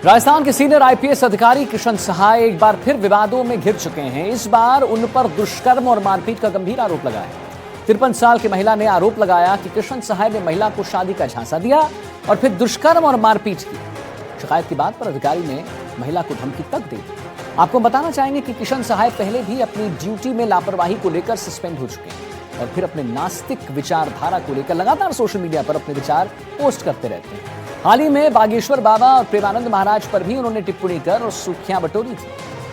राजस्थान के senior IPS अधिकारी किशन सहाय एक बार फिर विवादों में घिर चुके हैं। इस बार उन पर दुष्कर्म और मारपीट का गंभीर आरोप लगा है। 53 साल की महिला ने आरोप लगाया कि किशन सहाय ने महिला को शादी का झांसा दिया और फिर दुष्कर्म और मारपीट की। शिकायत की बात पर अधिकारी ने महिला को धमकी तक दी। आपको बताना चाहेंगे कि किशन सहाय पहले भी अपनी ड्यूटी में लापरवाही को लेकर सस्पेंड हो चुके हैं और फिर अपने नास्तिक विचारधारा को लेकर लगातार सोशल मीडिया पर अपने विचार पोस्ट करते रहते हैं। हाल ही में बागेश्वर बाबा और प्रेमानंद महाराज पर भी उन्होंने टिप्पणी कर और सुर्खियां बटोरी थी,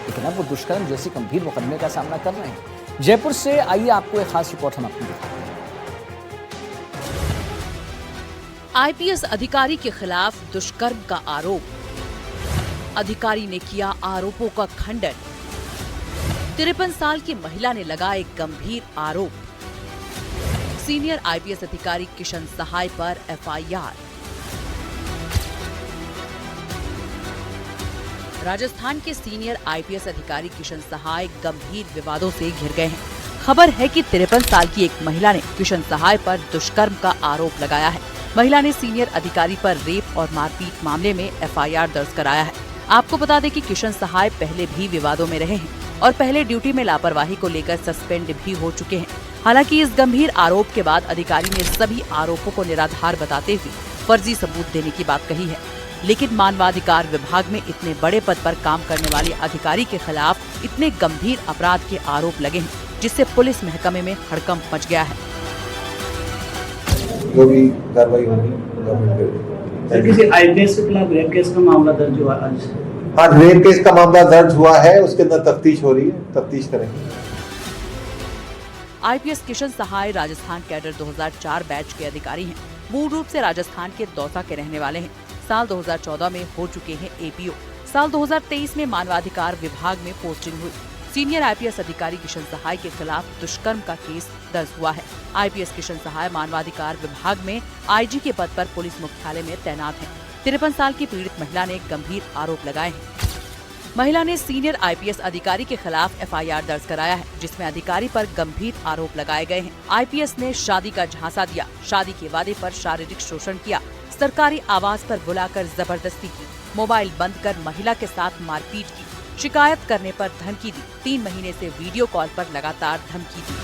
लेकिन अब वो दुष्कर्म जैसी गंभीर मुकदमे का सामना कर रहे हैं। जयपुर से आइए आपको एक खास रिपोर्ट हम आपको दिखाते हैं। आईपीएस अधिकारी के खिलाफ दुष्कर्म का आरोप। अधिकारी ने किया आरोपों का खंडन। 53 साल की महिला ने लगाए गंभीर आरोप। सीनियर आईपीएस अधिकारी किशन सहाय पर एफआईआर। राजस्थान के सीनियर आईपीएस अधिकारी किशन सहाय गंभीर विवादों से घिर गए हैं। खबर है कि 53 साल की एक महिला ने किशन सहाय पर दुष्कर्म का आरोप लगाया है। महिला ने सीनियर अधिकारी पर रेप और मारपीट मामले में एफआईआर दर्ज कराया है। आपको बता दें कि किशन सहाय पहले भी विवादों में रहे हैं और पहले ड्यूटी में लापरवाही को लेकर सस्पेंड भी हो चुके हैं। हालांकि इस गंभीर आरोप के बाद अधिकारी ने सभी आरोपों को निराधार बताते हुए फर्जी सबूत देने की बात कही है। लेकिन मानवाधिकार विभाग में इतने बड़े पद पर काम करने वाले अधिकारी के खिलाफ इतने गंभीर अपराध के आरोप लगे हैं, जिससे पुलिस महकमे में हड़कंप मच गया है। जो भी कार्रवाई होगी। किसी आईपीएस के खिलाफ रेप केस का मामला दर्ज हुआ आज? हाँ, रेप केस का मामला दर्ज हुआ है, उसके अंदर तफ्तीश हो रही है, तफ्तीश करेंगे। आईपीएस किशन सहाय राजस्थान कैडर 2004 बैच के अधिकारी हैं। मूल रूप से राजस्थान के दौसा के रहने वाले हैं। साल 2014 में हो चुके हैं एपीओ। साल 2023 में मानवाधिकार विभाग में पोस्टिंग हुई। सीनियर आईपीएस अधिकारी किशन सहाय के खिलाफ दुष्कर्म का केस दर्ज हुआ है। आईपीएस किशन सहाय मानवाधिकार विभाग में आईजी के पद पर पुलिस मुख्यालय में तैनात हैं। 53 साल की पीड़ित महिला ने गंभीर आरोप लगाए हैं। महिला ने सीनियर आईपीएस अधिकारी के खिलाफ एफआईआर दर्ज कराया है, जिसमें अधिकारी पर गंभीर आरोप लगाए गए हैं। आईपीएस ने शादी का झांसा दिया, शादी के वादे पर शारीरिक शोषण किया, सरकारी आवास पर बुलाकर जबरदस्ती की, मोबाइल बंद कर महिला के साथ मारपीट की, शिकायत करने पर धमकी दी, 3 महीने से वीडियो कॉल पर लगातार धमकी दी।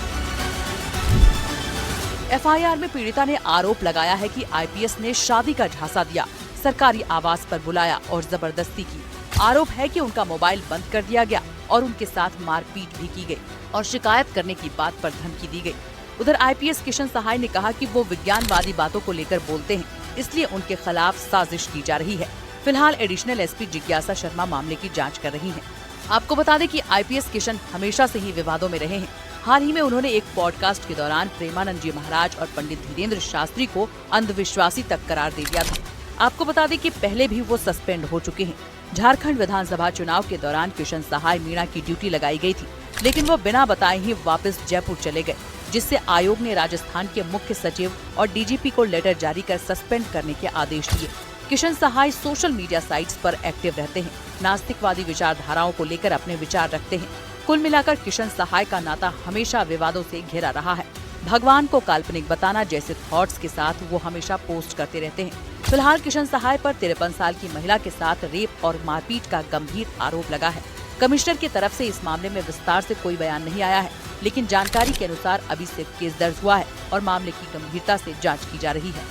एफआईआर में पीड़िता ने आरोप लगाया है कि आईपीएस ने शादी का झांसा दिया, सरकारी आवास पर बुलाया और जबरदस्ती की। आरोप है कि उनका मोबाइल बंद कर दिया गया और उनके साथ मारपीट भी की गई और शिकायत करने की बात पर धमकी दी गई। उधर आईपीएस किशन सहाय ने कहा कि वो विज्ञानवादी बातों को लेकर बोलते हैं, इसलिए उनके खिलाफ साजिश की जा रही है। फिलहाल एडिशनल एसपी जिज्ञासा शर्मा मामले की जांच कर रही हैं। आपको बता दें कि आईपीएस किशन हमेशा से ही विवादों में रहे हैं। हाल ही में उन्होंने एक पॉडकास्ट के दौरान प्रेमानंद जी महाराज और पंडित धीरेन्द्र शास्त्री को अंधविश्वासी तक करार दे दिया था। आपको बता दें कि पहले भी वो सस्पेंड हो चुके हैं। झारखंड विधानसभा चुनाव के दौरान किशन सहाय मीणा की ड्यूटी लगाई गई थी, लेकिन वो बिना बताए ही वापस जयपुर चले गए, जिससे आयोग ने राजस्थान के मुख्य सचिव और डीजीपी को लेटर जारी कर सस्पेंड करने के आदेश दिए। किशन सहाय सोशल मीडिया साइट्स पर एक्टिव रहते हैं, नास्तिकवादी विचारधाराओं को लेकर अपने विचार रखते हैं। कुल मिलाकर किशन सहाय का नाता हमेशा विवादों से घिरा रहा है। भगवान को काल्पनिक बताना जैसे थॉट्स के साथ वो हमेशा पोस्ट करते रहते हैं। फिलहाल किशन सहाय पर 53 साल की महिला के साथ रेप और मारपीट का गंभीर आरोप लगा है। कमिश्नर की तरफ से इस मामले में विस्तार से कोई बयान नहीं आया है, लेकिन जानकारी के अनुसार अभी सिर्फ केस दर्ज हुआ है और मामले की गंभीरता से जांच की जा रही है।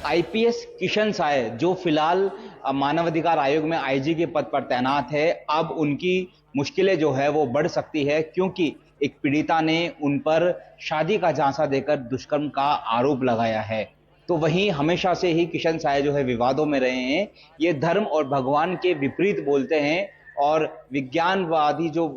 आईपीएस किशन सहाय जो फिलहाल मानवाधिकार आयोग में आईजी के पद पर तैनात है, अब उनकी मुश्किलें जो है वो बढ़ सकती है, क्योंकि एक पीड़िता ने उन पर शादी का झांसा देकर दुष्कर्म का आरोप लगाया है। तो वहीं हमेशा से ही किशन सहाय जो है विवादों में रहे हैं। ये धर्म और भगवान के विपरीत बोलते हैं और विज्ञानवादी जो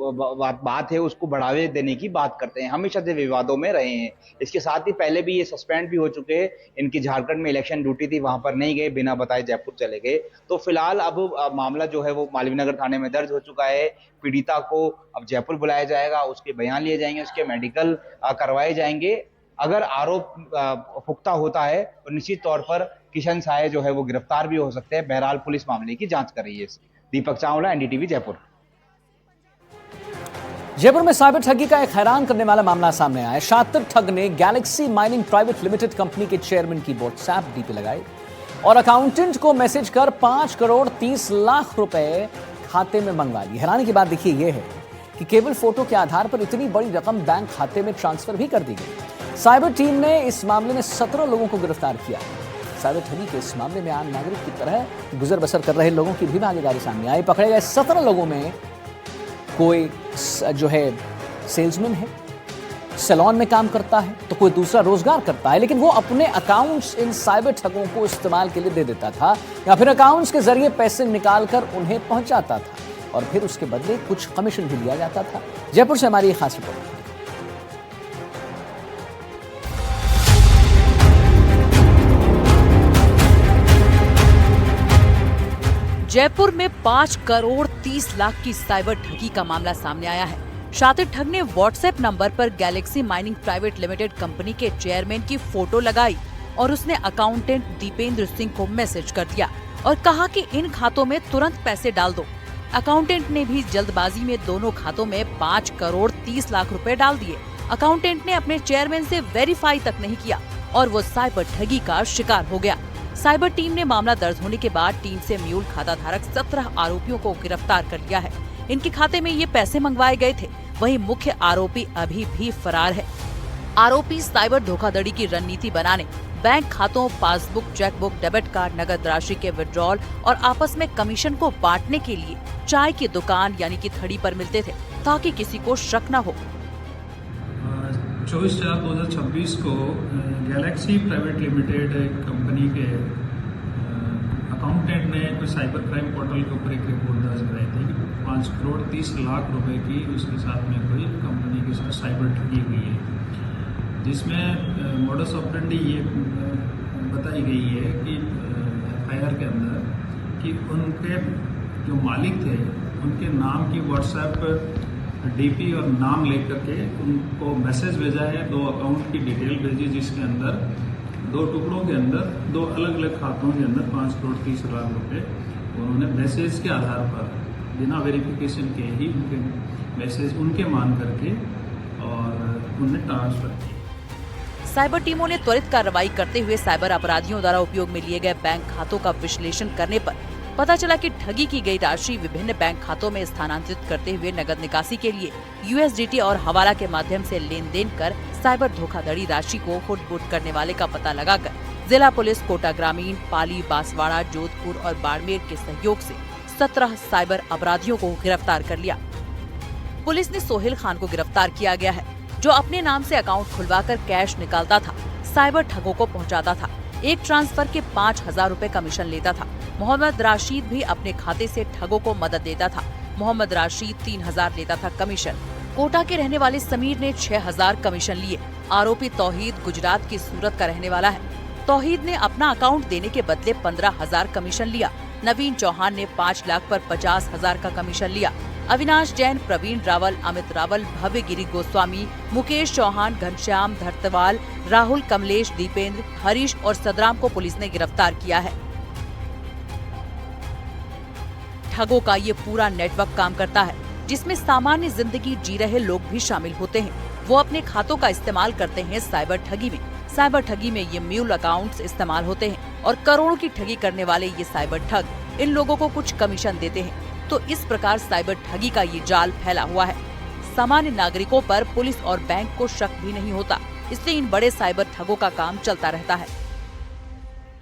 बात है उसको बढ़ावे देने की बात करते हैं। हमेशा से विवादों में रहे हैं। इसके साथ ही पहले भी ये सस्पेंड भी हो चुके हैं। इनकी झारखंड में इलेक्शन ड्यूटी थी, वहां पर नहीं गए, बिना बताए जयपुर चले गए। तो फिलहाल अब मामला जो है वो मालवीय नगर थाने में दर्ज हो चुका है। पीड़िता को अब जयपुर बुलाया जाएगा, उसके बयान लिए जाएंगे, उसके मेडिकल करवाए जाएंगे। अगर आरोप पुख्ता होता है तो निश्चित तौर पर किशन सहाय जो है वो गिरफ्तार भी हो सकते हैं। बहरहाल पुलिस मामले की जांच कर रही है। दीपक चावला, एनडीटीवी, जयपुर। जयपुर में साइबर ठगी का एक हैरान करने वाला मामला सामने आया। शातिर ठग ने Galaxy mining private limited company के चेयरमैन की व्हाट्सएप डीपी लगाई। और अकाउंटेंट को मैसेज कर 5 करोड़ 30 लाख रुपए खाते में मंगवा लिए। हैरानी की बात देखिए ये है कि केवल फोटो के आधार पर इतनी बड़ी रकम बैंक खाते में ट्रांसफर भी कर दी गई। साइबर टीम ने इस मामले में 17 लोगों को गिरफ्तार किया। साइबर ठगी के इस मामले में आम नागरिक की तरह गुजर बसर कर रहे लोगों की भी भागीदारी सामने आई। पकड़े गए 17 लोगों में कोई जो है सेल्समैन है, सैलून में काम करता है, तो कोई दूसरा रोजगार करता है, लेकिन वो अपने अकाउंट्स इन साइबर ठगों को इस्तेमाल के लिए दे देता था या फिर अकाउंट्स के जरिए पैसे निकालकर उन्हें पहुंचाता था और फिर उसके बदले कुछ कमीशन भी लिया जाता था। जयपुर से हमारी खास रिपोर्ट। जयपुर में 5 करोड़ 30 लाख की साइबर ठगी का मामला सामने आया है। शातिर ठग ने व्हाट्सएप नंबर पर Galaxy mining private limited company के चेयरमैन की फोटो लगाई और उसने अकाउंटेंट दीपेंद्र सिंह को मैसेज कर दिया और कहा कि इन खातों में तुरंत पैसे डाल दो। अकाउंटेंट ने भी जल्दबाजी में दोनों खातों में 5 करोड़ 30 लाख रुपए डाल दिए। अकाउंटेंट ने अपने चेयरमैन से वेरीफाई तक नहीं किया और वो साइबर ठगी का शिकार हो गया। साइबर टीम ने मामला दर्ज होने के बाद टीम से म्यूल खाता धारक 17 आरोपियों को गिरफ्तार कर लिया है। इनके खाते में ये पैसे मंगवाए गए थे। वहीं मुख्य आरोपी अभी भी फरार है। आरोपी साइबर धोखाधड़ी की रणनीति बनाने, बैंक खातों, पासबुक, चेकबुक, डेबिट कार्ड, नगद राशि के विड्रॉल और आपस में कमीशन को बांटने के लिए चाय की दुकान यानी कि थड़ी पर मिलते थे ताकि किसी को शक न हो। 24/4/2026 को गैलेक्सी प्राइवेट लिमिटेड कंपनी के अकाउंटेंट ने कोई साइबर क्राइम पोर्टल के ऊपर एक रिपोर्ट दर्ज कराई थी कि 5 करोड़ 30 लाख रुपए की उसके साथ में कोई कंपनी के साथ साइबर ठगी हुई है, जिसमें मॉडस ऑपरेंडी ये बताई गई है कि FIR के अंदर कि उनके जो मालिक थे उनके नाम की व्हाट्सएप DP और नाम लेकर के उनको मैसेज भेजा है, 2 अकाउंट की डिटेल भेजी जिसके अंदर 2 टुकड़ों के अंदर 2 अलग अलग खातों के अंदर 5 करोड़ 30 लाख रुपए उन्होंने मैसेज के आधार पर बिना वेरिफिकेशन के ही उनके मैसेज उनके मान करके और उन्हें ट्रांसफर किया। साइबर टीमों ने त्वरित कार्रवाई करते हुए साइबर अपराधियों द्वारा उपयोग में लिए गए बैंक खातों का विश्लेषण करने पर पता चला कि ठगी की गई राशि विभिन्न बैंक खातों में स्थानांतरित करते हुए नगद निकासी के लिए USDT और हवाला के माध्यम से लेन देन कर साइबर धोखाधड़ी राशि को हुट-बुट करने वाले का पता लगाकर जिला पुलिस कोटा ग्रामीण, पाली, बांसवाड़ा, जोधपुर और बाड़मेर के सहयोग से 17 साइबर अपराधियों को गिरफ्तार कर लिया। पुलिस ने सोहेल खान को गिरफ्तार किया गया है, जो अपने नाम से अकाउंट खुलवाकर कैश निकालता था, साइबर ठगों को पहुँचाता था। एक ट्रांसफर के 5,000 रुपए कमीशन लेता था। मोहम्मद राशिद भी अपने खाते से ठगों को मदद देता था। मोहम्मद राशिद 3,000 लेता था कमीशन। कोटा के रहने वाले समीर ने 6,000 कमीशन लिए। आरोपी तौहीद गुजरात की सूरत का रहने वाला है। तौहीद ने अपना अकाउंट देने के बदले 15,000 कमीशन लिया। नवीन चौहान ने 5 लाख पर 50,000 का कमीशन लिया। अविनाश जैन, प्रवीण रावल, अमित रावल, भव्य गिरी गोस्वामी, मुकेश चौहान, घनश्याम धरतवाल, राहुल, कमलेश, दीपेंद्र, हरीश और सदराम को पुलिस ने गिरफ्तार किया है। ठगों का ये पूरा नेटवर्क काम करता है, जिसमें सामान्य जिंदगी जी रहे लोग भी शामिल होते हैं। वो अपने खातों का इस्तेमाल करते हैं साइबर ठगी में। साइबर ठगी में ये म्यूल अकाउंट्स इस्तेमाल होते हैं और करोड़ों की ठगी करने वाले ये साइबर ठग इन लोगों को कुछ कमीशन देते हैं। तो इस प्रकार साइबर ठगी का ये जाल फैला हुआ है। सामान्य नागरिकों पर पुलिस और बैंक को शक भी नहीं होता, इसलिए इन बड़े साइबर ठगों का काम चलता रहता है।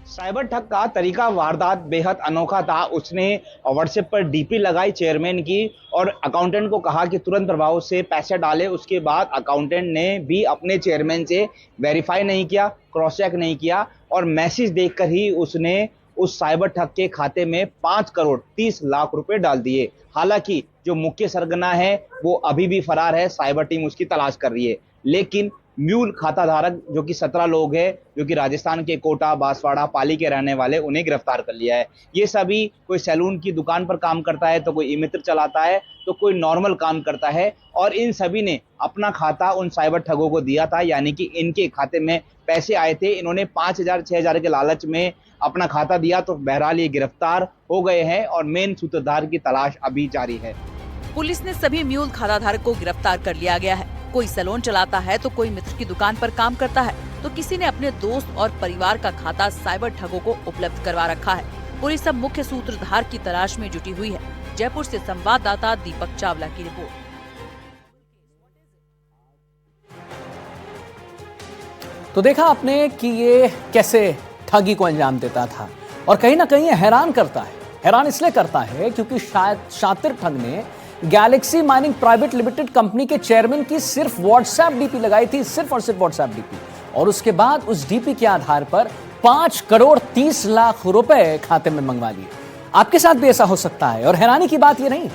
साइबर ठग का तरीका वारदात बेहद अनोखा था। उसने व्हाट्सएप पर DP लगाई चेयरमैन की और अकाउंटेंट को कहा कि तुरंत प्रभाव से पैसे डाले। उसके बाद अकाउंटेंट ने भी अपने चेयरमैन से वेरीफाई नहीं किया, क्रॉस चेक नहीं किया और मैसेज देखकर ही उसने उस साइबर ठग के खाते में 5 करोड़ 30 लाख रुपए डाल दिए। हालांकि जो मुख्य सरगना है वो अभी भी फरार है, साइबर टीम उसकी तलाश कर रही है। लेकिन म्यूल खाता धारक जो कि 17 लोग हैं, जो कि राजस्थान के कोटा, बांसवाड़ा, पाली के रहने वाले, उन्हें गिरफ्तार कर लिया है। ये सभी कोई सैलून की दुकान पर काम करता है, तो कोई ई-मित्र चलाता है, तो कोई नॉर्मल काम करता है और इन सभी ने अपना खाता उन साइबर ठगों को दिया था। यानी कि इनके खाते में पैसे आए थे, इन्होंने 5,000 6,000 के लालच में अपना खाता दिया, तो बहरहाल ये गिरफ्तार हो गए हैं और मेन सूत्रधार की तलाश अभी जारी है। पुलिस ने सभी म्यूल खाता धारक को गिरफ्तार कर लिया गया है। कोई सैलून चलाता है तो कोई मित्र की दुकान पर काम करता है, तो किसी ने अपने दोस्त और परिवार का खाता साइबर ठगों को उपलब्ध करवा रखा है। पुलिस अब मुख्य सूत्रधार की तलाश में जुटी हुई है। जयपुर से संवाददाता दीपक चावला की रिपोर्ट। तो देखा आपने कि ये कैसे ठगी को अंजाम देता था और कहीं ना कहीं हैरान करता है। हैरान इसलिए करता है क्योंकि शायद शातिर ठग ने Galaxy mining private limited company के चेयरमैन की सिर्फ व्हाट्सएप डीपी लगाई थी, सिर्फ और सिर्फ व्हाट्सएप डीपी, और उसके बाद उस डीपी के आधार पर 5 करोड़ 30 लाख रुपए खाते में मंगवा लिए। आपके साथ भी ऐसा हो सकता है। और हैरानी की बात यह नहीं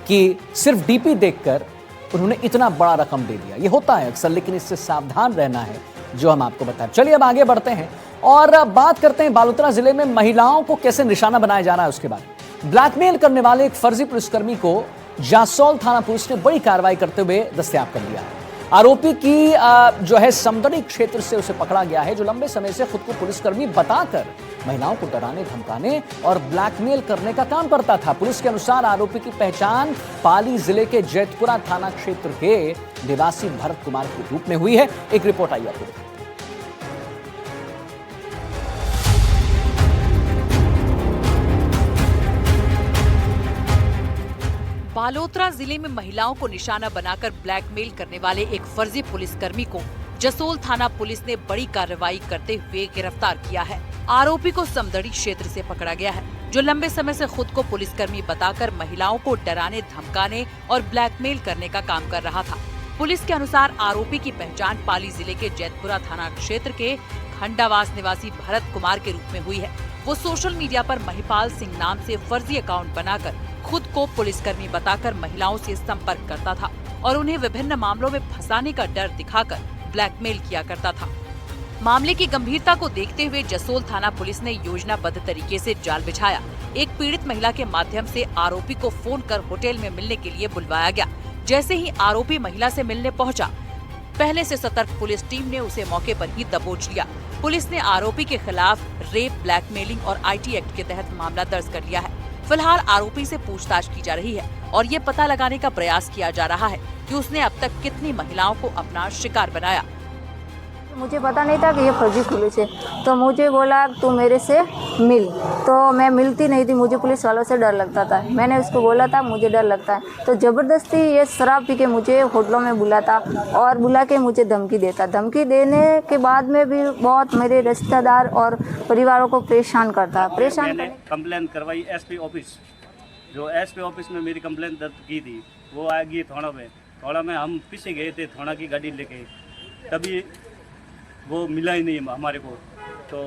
कि सिर्फ डीपी देखकर उन्होंने इतना बड़ा रकम दे दिया। यह होता है अक्सर, लेकिन इससे सावधान रहना है जो हम आपको बताएं। चलिए अब आगे बढ़ते हैं और बात करते हैं बालोतरा जिले में महिलाओं को कैसे निशाना बनाया जा रहा है उसके बाद। ब्लैकमेल करने वाले एक फर्जी पुलिसकर्मी को जासौल थाना पुलिस ने बड़ी कार्रवाई करते हुए दस्तयाब कर लिया है। आरोपी की जो है समदड़ी क्षेत्र से उसे पकड़ा गया है, जो लंबे समय से खुद को पुलिसकर्मी बताकर महिलाओं को डराने धमकाने और ब्लैकमेल करने का काम करता था। पुलिस के अनुसार आरोपी की पहचान पाली जिले के जैतपुरा थाना क्षेत्र के निवासी भरत कुमार के रूप में हुई है। एक रिपोर्ट आई आपको। बालोतरा जिले में महिलाओं को निशाना बनाकर ब्लैकमेल करने वाले एक फर्जी पुलिसकर्मी को जसोल थाना पुलिस ने बड़ी कार्रवाई करते हुए गिरफ्तार किया है। आरोपी को समदड़ी क्षेत्र से पकड़ा गया है, जो लंबे समय से खुद को पुलिसकर्मी बताकर महिलाओं को डराने धमकाने और ब्लैकमेल करने का काम कर रहा था। पुलिस के अनुसार आरोपी की पहचान पाली जिले के जैतपुरा थाना क्षेत्र के खंडावास निवासी भरत कुमार के रूप में हुई है। वो सोशल मीडिया पर महिपाल सिंह नाम से फर्जी अकाउंट बनाकर खुद को पुलिसकर्मी बताकर महिलाओं से संपर्क करता था और उन्हें विभिन्न मामलों में फंसाने का डर दिखाकर ब्लैकमेल किया करता था। मामले की गंभीरता को देखते हुए जसोल थाना पुलिस ने योजनाबद्ध तरीके से जाल बिछाया। एक पीड़ित महिला के माध्यम से आरोपी को फोन कर होटल में मिलने के लिए बुलवाया गया। जैसे ही आरोपी महिला से मिलने पहुंचा, पहले से सतर्क पुलिस टीम ने उसे मौके पर ही दबोच लिया। पुलिस ने आरोपी के खिलाफ रेप, ब्लैकमेलिंग और IT एक्ट के तहत मामला दर्ज कर लिया है। फिलहाल आरोपी से पूछताछ की जा रही है और ये पता लगाने का प्रयास किया जा रहा है कि उसने अब तक कितनी महिलाओं को अपना शिकार बनाया। मुझे पता नहीं था कि ये फर्जी पुलिस है, तो मुझे बोला तू मेरे से मिल, तो मैं मिलती नहीं थी। मुझे पुलिस वालों से डर लगता था। मैंने उसको बोला था मुझे डर लगता है, तो ज़बरदस्ती ये शराब पी के मुझे होटलों में बुलाता और बुला के मुझे धमकी देता। धमकी देने के बाद में भी बहुत मेरे रिश्तेदार और परिवारों को परेशान करता। मैंने कंप्लेन करवाई SP ऑफिस, जो SP ऑफिस में मेरी कंप्लेन दर्ज की थी, वो आ गई थोड़ा में हम पीछे गए थे थोड़ा की गाड़ी लेके, तभी वो मिला ही नहीं हमारे को। तो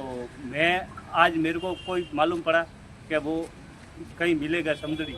मैं आज मेरे को कोई मालूम पड़ा कि वो कहीं मिलेगा समदड़ी।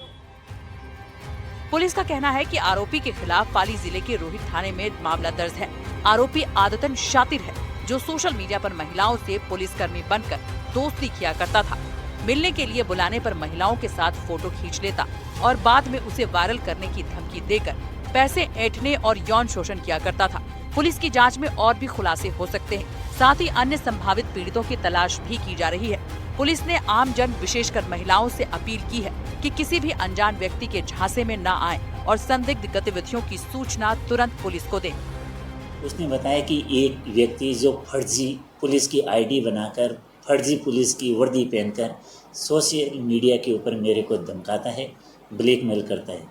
पुलिस का कहना है कि आरोपी के खिलाफ पाली जिले के रोहित थाने में मामला दर्ज है। आरोपी आदतन शातिर है, जो सोशल मीडिया पर महिलाओं से पुलिसकर्मी बनकर दोस्ती किया करता था। मिलने के लिए बुलाने पर महिलाओं के साथ फोटो खींच लेता और बाद में उसे वायरल करने की धमकी देकर पैसे ऐंठने और यौन शोषण किया करता था। पुलिस की जांच में और भी खुलासे हो सकते हैं। साथ ही अन्य संभावित पीड़ितों की तलाश भी की जा रही है। पुलिस ने आम जन विशेषकर महिलाओं से अपील की है कि किसी भी अनजान व्यक्ति के झांसे में न आए और संदिग्ध गतिविधियों की सूचना तुरंत पुलिस को दें। उसने बताया कि एक व्यक्ति जो फर्जी पुलिस की ID बनाकर, फर्जी पुलिस की वर्दी पहनकर सोशल मीडिया के ऊपर मेरे को धमकाता है, ब्लैकमेल करता है।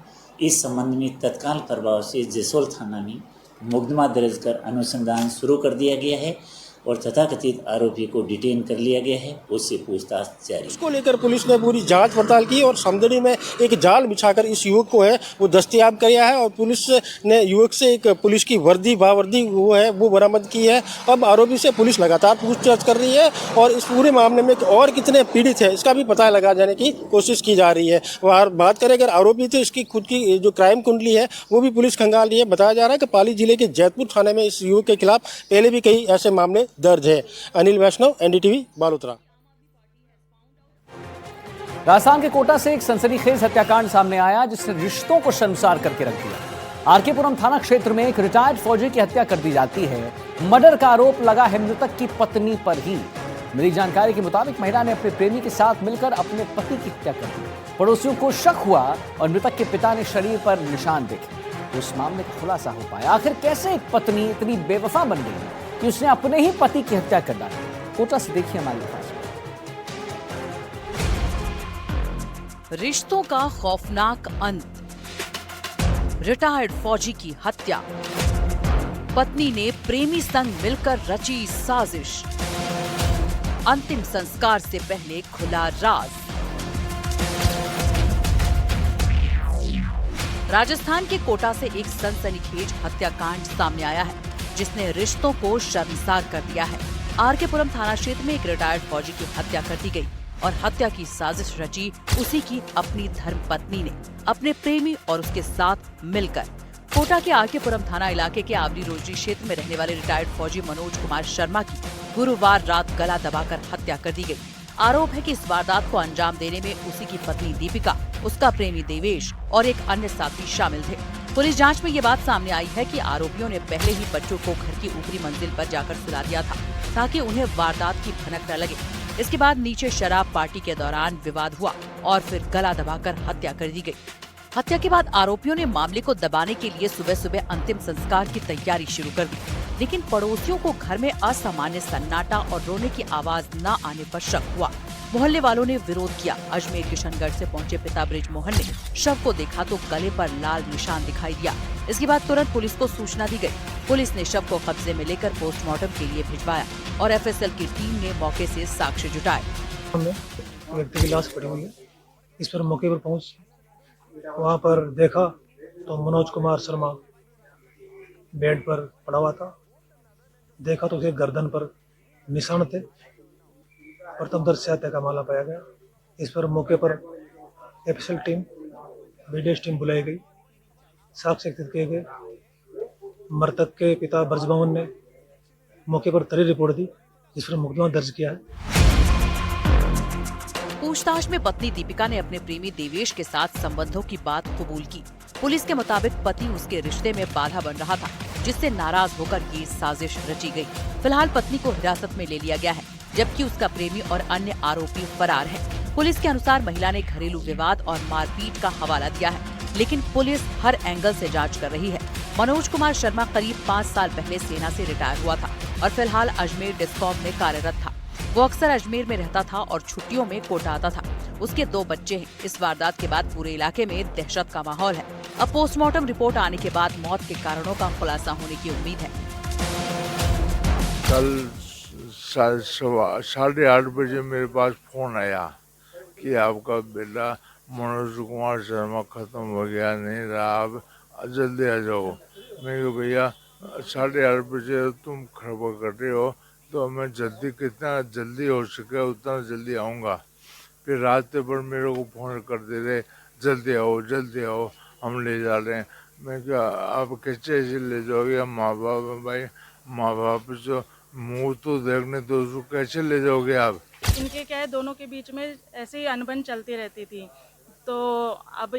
इस संबंध में तत्काल प्रभाव से जसोल थाना में मुकदमा दर्ज कर अनुसंधान शुरू कर दिया गया है और तथाकथित आरोपी को डिटेन कर लिया गया है। उससे पूछताछ जारी। इसको लेकर पुलिस ने पूरी जांच पड़ताल की और समदड़ी में एक जाल बिछाकर इस युवक को है वो दस्तयाब किया है और पुलिस ने युवक से एक पुलिस की वर्दी बावर्दी वो बरामद की है। अब आरोपी से पुलिस लगातार पूछताछ कर रही है और इस पूरे मामले में और कितने पीड़ित है इसका भी पता लगा जाने की कोशिश की जा रही है। और बात करें अगर आरोपी तो इसकी खुद की जो क्राइम कुंडली है वो भी पुलिस खंगाल रही है। बताया जा रहा है कि पाली जिले के जैतपुर थाने में इस युवक के खिलाफ पहले भी कई ऐसे मामले दर्ज है। अनिल वैष्णव, NDTV, बालोतरा। राजस्थान के कोटा से एक सनसनीखेज हत्याकांड सामने आया जिसने रिश्तों को शर्मसार करके रख दिया। RK-पुरम थाना क्षेत्र में एक रिटायर्ड फौजी की हत्या कर दी जाती है। मर्डर का आरोप लगा है मृतक की पत्नी पर ही। मिली जानकारी के मुताबिक महिला ने अपने प्रेमी के साथ मिलकर अपने पति की हत्या कर दी। पड़ोसियों को शक हुआ और मृतक के पिता ने शरीर पर निशान देखे। उस मामले का खुलासा हो पाया। आखिर कैसे एक पत्नी इतनी बेवफा बन गई कि उसने अपने ही पति की हत्या कर डाली। कोटा से देखिए हमारी रिपोर्ट। रिश्तों का खौफनाक अंत, रिटायर्ड फौजी की हत्या, पत्नी ने प्रेमी संग मिलकर रची साजिश, अंतिम संस्कार से पहले खुला राज। राजस्थान के कोटा से एक सनसनीखेज हत्याकांड सामने आया है, जिसने रिश्तों को शर्मसार कर दिया है। आरकेपुरम थाना क्षेत्र में एक रिटायर्ड फौजी की हत्या कर दी गई और हत्या की साजिश रची उसी की अपनी धर्मपत्नी ने अपने प्रेमी और उसके साथ मिलकर। कोटा के आरकेपुरम थाना इलाके के आवली रोजरी क्षेत्र में रहने वाले रिटायर्ड फौजी मनोज कुमार शर्मा की गुरुवार रात गला दबाकर हत्या कर दी गई। आरोप है कि इस वारदात को अंजाम देने में उसी की पत्नी दीपिका, उसका प्रेमी देवेश और एक अन्य साथी शामिल थे। पुलिस जांच में ये बात सामने आई है कि आरोपियों ने पहले ही बच्चों को घर की ऊपरी मंजिल पर जाकर सुला दिया था, ताकि उन्हें वारदात की भनक न लगे। इसके बाद नीचे शराब पार्टी के दौरान विवाद हुआ और फिर गला दबाकर हत्या कर दी गई। हत्या के बाद आरोपियों ने मामले को दबाने के लिए सुबह सुबह अंतिम संस्कार की तैयारी शुरू कर दी, लेकिन पड़ोसियों को घर में असामान्य सन्नाटा और रोने की आवाज न आने पर शक हुआ। मोहल्ले वालों ने विरोध किया। अजमेर किशनगढ़ से पहुंचे पिता ब्रिज मोहन ने शव को देखा तो गले पर लाल निशान दिखाई दिया। इसके बाद तुरंत पुलिस को सूचना दी गई। पुलिस ने शव को कब्जे में लेकर पोस्टमार्टम के लिए भिजवाया और एफएसएल की टीम ने मौके से साक्ष्य जुटाए। व्यक्ति की लाश पड़ी हुई है। इस पर मौके पर पहुंच वहां पर देखा तो मनोज कुमार शर्मा बेड पर पड़ा हुआ था। देखा तो उसके गर्दन पर निशान थे। प्रथमदर्शी हत्या का मामला पाया गया। इस पर मौके पर एफएसएल टीम, बीडीएस टीम बुलाई गई, साक्ष्य एकत्रित किए गए। मृतक के पिता ब्रजमोहन ने मौके पर तरी रिपोर्ट दी, जिस पर मुकदमा दर्ज किया है। पूछताछ में पत्नी दीपिका ने अपने प्रेमी देवेश के साथ संबंधों की बात कबूल की। पुलिस के मुताबिक पति उसके रिश्ते में बाधा बन रहा था, जिससे नाराज होकर ये साजिश रची गई। फिलहाल पत्नी को हिरासत में ले लिया गया है, जबकि उसका प्रेमी और अन्य आरोपी फरार हैं। पुलिस के अनुसार महिला ने घरेलू विवाद और मारपीट का हवाला दिया है, लेकिन पुलिस हर एंगल से जांच कर रही है। मनोज कुमार शर्मा करीब 5 साल पहले सेना से रिटायर हुआ था और फिलहाल अजमेर डिस्कॉम में कार्यरत था। वो अक्सर अजमेर में रहता था और छुट्टियों में कोटा आता था। उसके 2 बच्चे हैं। इस वारदात के बाद पूरे इलाके में दहशत का माहौल है। अब पोस्टमार्टम रिपोर्ट आने के बाद मौत के कारणों का खुलासा होने की उम्मीद है। कल 8:30 बजे मेरे पास फोन आया कि आपका बेटा मनोज कुमार शर्मा खत्म हो गया, नहीं रहा, आप जल्दी आ जाओ। मैं कहा भैया 8:30 बजे तुम खबर कर रहे हो तो मैं जल्दी, कितना जल्दी हो सके उतना जल्दी आऊँगा। फिर रात भर मेरे को फोन कर दे रहे, जल्दी आओ हम ले जा रहे हैं। मैं क्या आप कैसे ले जाओगे? माँ बाप भाई, माँ बाप जो मुँह तो देखने तो उसको कैसे ले जाओगे आप? इनके क्या है, दोनों के बीच में ऐसे ही अनबन चलती रहती थी। तो अब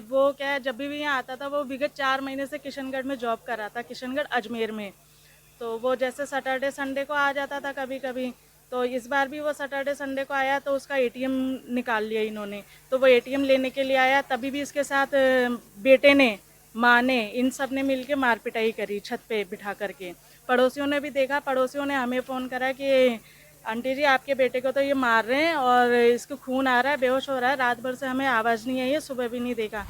वो क्या है, जब भी यहाँ आता था वो विगत 4 महीने से किशनगढ़ में जॉब कर रहा था, किशनगढ़ अजमेर में। तो वो जैसे सैटरडे संडे को आ जाता था कभी कभी। तो इस बार भी वो सैटरडे संडे को आया तो उसका एटीएम निकाल लिया इन्होंने। तो वो एटीएम लेने के लिए आया, तभी भी इसके साथ बेटे ने, माँ ने, इन सब ने मिल के मार पिटाई करी छत पे बिठा करके। पड़ोसियों ने भी देखा, पड़ोसियों ने हमें फ़ोन करा कि आंटी जी आपके बेटे को तो ये मार रहे हैं और इसको खून आ रहा है, बेहोश हो रहा है। रात भर से हमें आवाज़ नहीं आई है, सुबह भी नहीं देखा।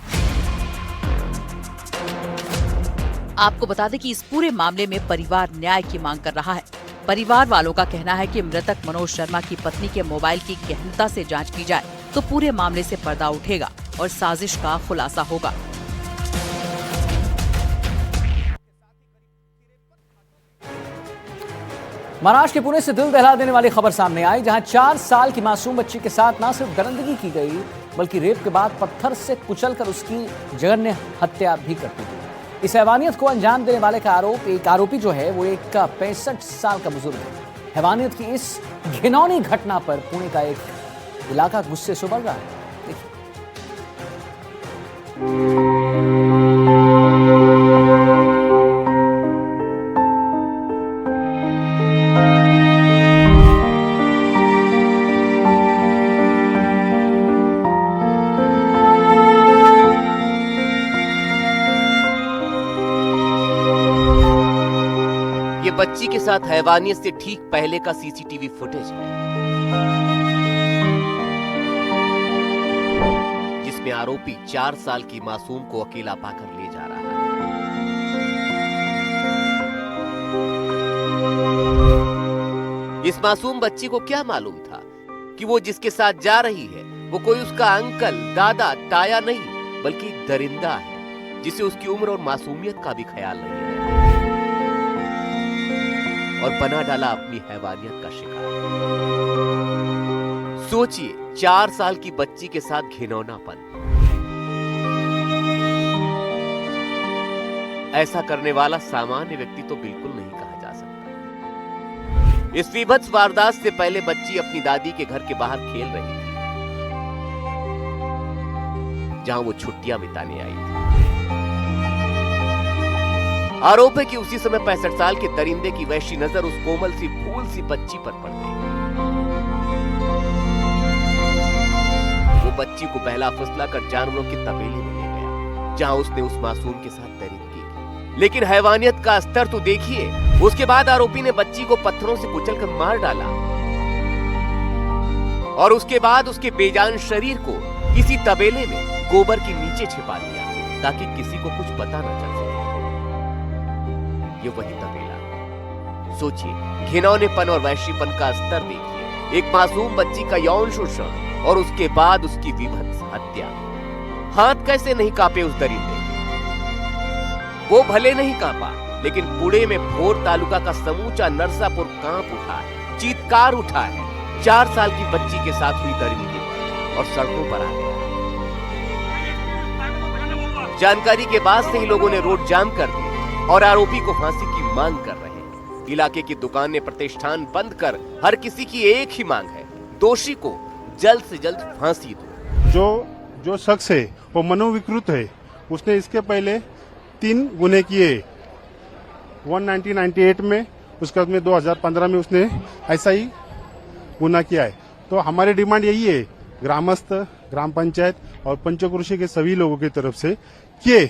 आपको बता दें कि इस पूरे मामले में परिवार न्याय की मांग कर रहा है। परिवार वालों का कहना है कि मृतक मनोज शर्मा की पत्नी के मोबाइल की गहनता से जांच की जाए तो पूरे मामले से पर्दा उठेगा और साजिश का खुलासा होगा। महाराष्ट्र के पुणे से दिल दहला देने वाली खबर सामने आई, जहां 4 साल की मासूम बच्ची के साथ न सिर्फ दरिंदगी की गई बल्कि रेप के बाद पत्थर से कुचलकर उसकी जघन्य हत्या भी कर दी गई। इस हैवानियत को अंजाम देने वाले का एक आरोपी जो है वो एक 65 साल का बुजुर्ग है। हैवानियत की इस घिनौनी घटना पर पुणे का एक इलाका गुस्से से उबल रहा है। देखिए। बच्ची के साथ हैवानियत से ठीक पहले का सीसीटीवी फुटेज है, जिसमें आरोपी 4 साल की मासूम को अकेला पाकर ले जा रहा है। इस मासूम बच्ची को क्या मालूम था कि वो जिसके साथ जा रही है वो कोई उसका अंकल, दादा, ताया नहीं, बल्कि एक दरिंदा है जिसे उसकी उम्र और मासूमियत का भी ख्याल नहीं है और बना डाला अपनी हैवानियत का शिकार। सोचिए, 4 साल की बच्ची के साथ घिनौनापन। ऐसा करने वाला सामान्य व्यक्ति तो बिल्कुल नहीं कहा जा सकता। इस विभत्स वारदात से पहले बच्ची अपनी दादी के घर के बाहर खेल रही थी, जहां वो छुट्टियां बिताने आई थी। आरोप है कि उसी समय 65 साल के दरिंदे की वैशी नजर उस कोमल सी फूल सी बच्ची पर पड़ गई। वो बच्ची को बहला फुसला कर जानवरों की तबेले में ले गया, जहां उसने उस मासूम के साथ दरिंदगी की। लेकिन हैवानियत का स्तर तो देखिए। उसके बाद आरोपी ने बच्ची को पत्थरों से कुचलकर मार डाला और उसके बाद उसके बेजान शरीर को किसी तबेले में गोबर के नीचे छिपा दिया ताकि किसी को कुछ पता न चल सके। ये वही तबेला। सोचिए, घिनौनेपन और वैश्यपन का स्तर देखिए। एक मासूम बच्ची का यौन शोषण और उसके बाद उसकी विभत्स हत्या। हाथ कैसे नहीं कांपे उस दरिंदे के। वो भले नहीं कांपा, लेकिन पुणे में भोर तालुका का समूचा नरसापुर कांप उठा है, चीत्कार उठा है। 4 साल की बच्ची के साथ हुई दरिंदगी और सड़कों पर आ गया। जानकारी के बाद से ही लोगों ने रोड जाम कर दिए और आरोपी को फांसी की मांग कर रहे हैं। इलाके की दुकानें, प्रतिष्ठान बंद कर हर किसी की एक ही मांग है, दोषी को जल्द से जल्द फांसी दो। जो शख्स है वो मनोविकृत है। उसने इसके पहले 3 गुने किए। 1998 में, उसके बाद में 2015 में उसने ऐसा ही गुना किया है। तो हमारी डिमांड यही है, ग्रामस्थ, ग्राम पंचायत और पंचक्रोशी के सभी लोगों की तरफ से कि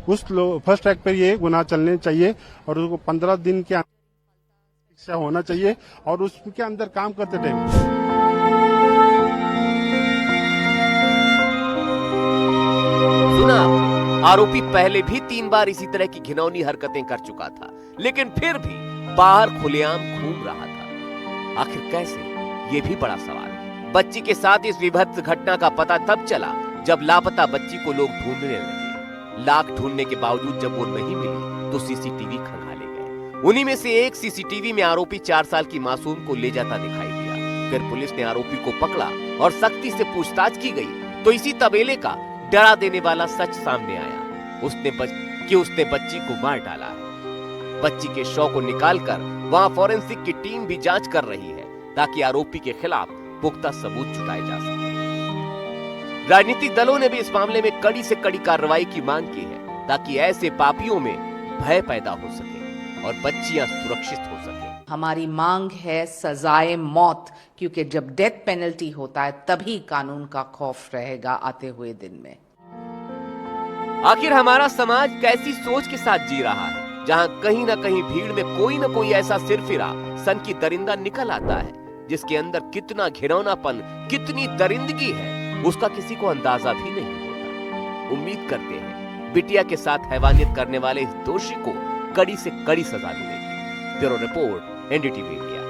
उस फर्स्ट ट्रैक पर ये गुनाह चलने चाहिए और उसको 15 दिन के शिक्षा होना चाहिए और उसके अंदर काम करते टाइम। सुना, आरोपी पहले भी 3 बार इसी तरह की घिनौनी हरकतें कर चुका था, लेकिन फिर भी बाहर खुलेआम घूम रहा था। आखिर कैसे, ये भी बड़ा सवाल है। बच्ची के साथ इस विभत्स घटना का पता तब चला जब लापता बच्ची को लोग ढूंढने लगे। लाख ढूंढने के बावजूद जब वो नहीं मिली तो सीसीटीवी खंगाले गए। उन्हीं में से एक सीसीटीवी में आरोपी 4 साल की मासूम को ले जाता दिखाई दिया। फिर पुलिस ने आरोपी को पकड़ा और सख्ती से पूछताछ की गई तो इसी तबेले का डरा देने वाला सच सामने आया। उसने बच्ची को मार डाला है। बच्ची के शव को निकालकर वहां फॉरेंसिक की टीम भी जांच कर रही है ताकि आरोपी के खिलाफ पुख्ता सबूत जुटाए जा सके। राजनीतिक दलों ने भी इस मामले में कड़ी से कड़ी कार्रवाई की मांग की है ताकि ऐसे पापियों में भय पैदा हो सके और बच्चियां सुरक्षित हो सके। हमारी मांग है सजाए मौत, क्योंकि जब डेथ पेनल्टी होता है तभी कानून का खौफ रहेगा आते हुए दिन में। आखिर हमारा समाज कैसी सोच के साथ जी रहा है, जहां कहीं ना कहीं भीड़ में कोई ना कोई ऐसा सिरफिरा सन की दरिंदा निकल आता है जिसके अंदर कितना घिनौनापन, कितनी दरिंदगी है, उसका किसी को अंदाजा भी नहीं होता। उम्मीद करते हैं बिटिया के साथ हैवानियत करने वाले इस दोषी को कड़ी से कड़ी सजा मिलेगी। Bureau report, NDTV India.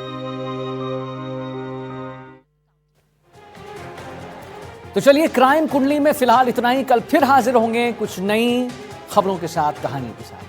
तो चलिए, क्राइम कुंडली में फिलहाल इतना ही। कल फिर हाजिर होंगे कुछ नई खबरों के साथ, कहानी के साथ।